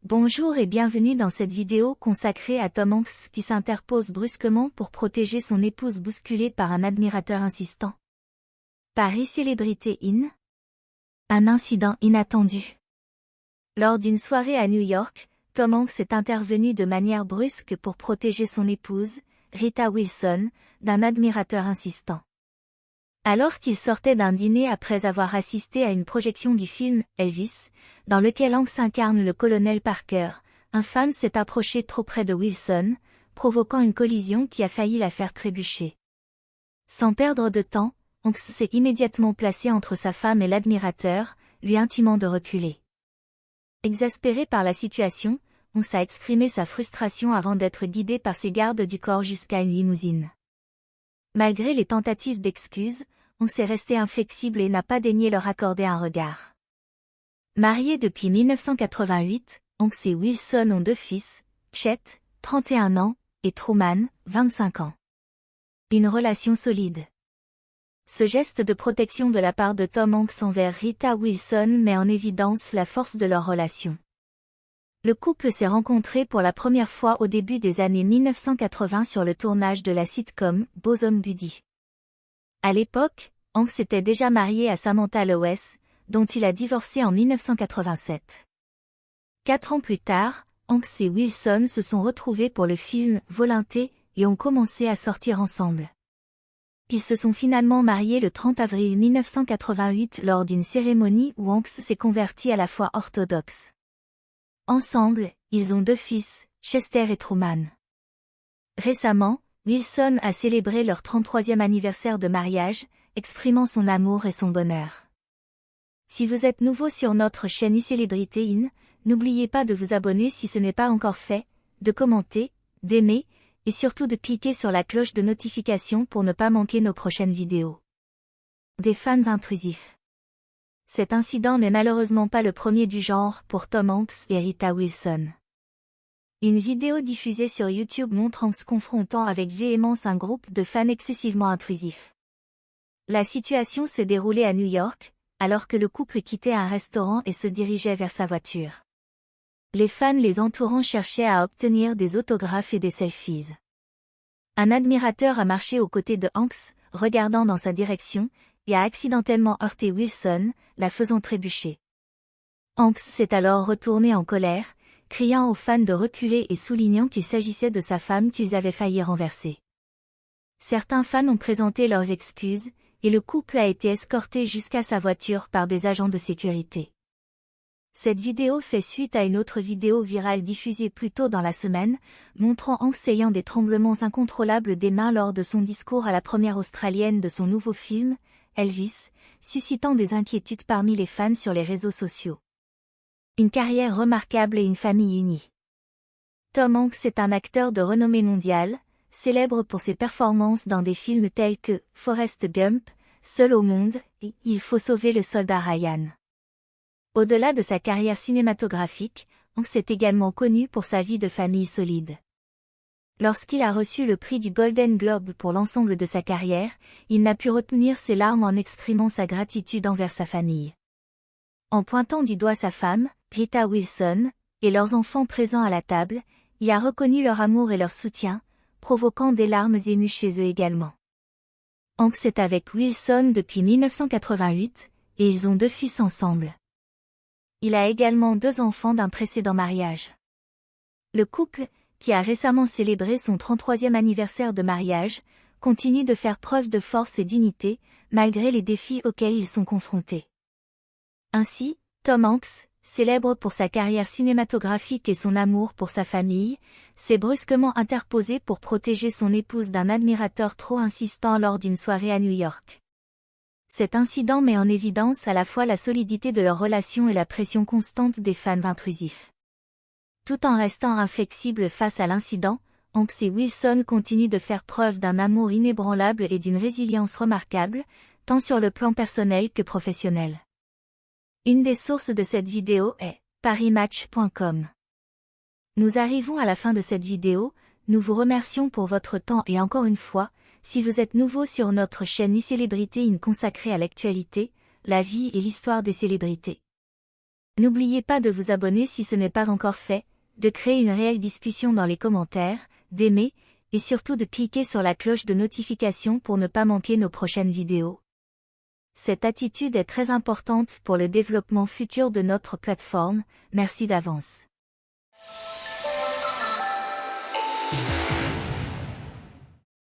Bonjour et bienvenue dans cette vidéo consacrée à Tom Hanks qui s'interpose brusquement pour protéger son épouse bousculée par un admirateur insistant. Paris Célébrité In. Un incident inattendu. Lors d'une soirée à New York, Tom Hanks est intervenu de manière brusque pour protéger son épouse, Rita Wilson, d'un admirateur insistant. Alors qu'il sortait d'un dîner après avoir assisté à une projection du film Elvis, dans lequel Hanks incarne le colonel Parker, un fan s'est approché trop près de Wilson, provoquant une collision qui a failli la faire trébucher. Sans perdre de temps, Hanks s'est immédiatement placé entre sa femme et l'admirateur, lui intimant de reculer. Exaspéré par la situation, Hanks a exprimé sa frustration avant d'être guidé par ses gardes du corps jusqu'à une limousine. Malgré les tentatives d'excuses, Hanks est resté inflexible et n'a pas daigné leur accorder un regard. Mariés depuis 1988, Hanks et Wilson ont deux fils, Chet, 31 ans, et Truman, 25 ans. Une relation solide. Ce geste de protection de la part de Tom Hanks envers Rita Wilson met en évidence la force de leur relation. Le couple s'est rencontré pour la première fois au début des années 1980 sur le tournage de la sitcom Bosom Buddy. À l'époque, Hanks était déjà marié à Samantha Lewis, dont il a divorcé en 1987. 4 ans plus tard, Hanks et Wilson se sont retrouvés pour le film Volonté et ont commencé à sortir ensemble. Ils se sont finalement mariés le 30 avril 1988 lors d'une cérémonie où Hanks s'est converti à la foi orthodoxe. Ensemble, ils ont deux fils, Chester et Truman. Récemment, Wilson a célébré leur 33e anniversaire de mariage, exprimant son amour et son bonheur. Si vous êtes nouveau sur notre chaîne iCélébrité In, n'oubliez pas de vous abonner si ce n'est pas encore fait, de commenter, d'aimer, et surtout de cliquer sur la cloche de notification pour ne pas manquer nos prochaines vidéos. Des fans intrusifs. Cet incident n'est malheureusement pas le premier du genre pour Tom Hanks et Rita Wilson. Une vidéo diffusée sur YouTube montre Hanks confrontant avec véhémence un groupe de fans excessivement intrusifs. La situation s'est déroulée à New York, alors que le couple quittait un restaurant et se dirigeait vers sa voiture. Les fans les entourant cherchaient à obtenir des autographes et des selfies. Un admirateur a marché aux côtés de Hanks, regardant dans sa direction, et a accidentellement heurté Wilson, la faisant trébucher. Hanks s'est alors retourné en colère, criant aux fans de reculer et soulignant qu'il s'agissait de sa femme qu'ils avaient failli renverser. Certains fans ont présenté leurs excuses, et le couple a été escorté jusqu'à sa voiture par des agents de sécurité. Cette vidéo fait suite à une autre vidéo virale diffusée plus tôt dans la semaine, montrant Hanks ayant des tremblements incontrôlables des mains lors de son discours à la première australienne de son nouveau film, Elvis, suscitant des inquiétudes parmi les fans sur les réseaux sociaux. Une carrière remarquable et une famille unie. Tom Hanks est un acteur de renommée mondiale, célèbre pour ses performances dans des films tels que Forrest Gump, Seul au monde et Il faut sauver le soldat Ryan. Au-delà de sa carrière cinématographique, Hanks est également connu pour sa vie de famille solide. Lorsqu'il a reçu le prix du Golden Globe pour l'ensemble de sa carrière, il n'a pu retenir ses larmes en exprimant sa gratitude envers sa famille. En pointant du doigt sa femme, Rita Wilson, et leurs enfants présents à la table, il a reconnu leur amour et leur soutien, provoquant des larmes émues chez eux également. Hanks est avec Wilson depuis 1988, et ils ont deux fils ensemble. Il a également deux enfants d'un précédent mariage. Le couple, qui a récemment célébré son 33e anniversaire de mariage, continue de faire preuve de force et d'unité, malgré les défis auxquels ils sont confrontés. Ainsi, Tom Hanks, célèbre pour sa carrière cinématographique et son amour pour sa famille, s'est brusquement interposé pour protéger son épouse d'un admirateur trop insistant lors d'une soirée à New York. Cet incident met en évidence à la fois la solidité de leur relation et la pression constante des fans intrusifs. Tout en restant inflexible face à l'incident, Hanks et Wilson continuent de faire preuve d'un amour inébranlable et d'une résilience remarquable, tant sur le plan personnel que professionnel. Une des sources de cette vidéo est ParisMatch.com. Nous arrivons à la fin de cette vidéo, nous vous remercions pour votre temps et encore une fois, si vous êtes nouveau sur notre chaîne iCélébrité In consacrée à l'actualité, la vie et l'histoire des célébrités. N'oubliez pas de vous abonner si ce n'est pas encore fait, de créer une réelle discussion dans les commentaires, d'aimer, et surtout de cliquer sur la cloche de notification pour ne pas manquer nos prochaines vidéos. Cette attitude est très importante pour le développement futur de notre plateforme, merci d'avance.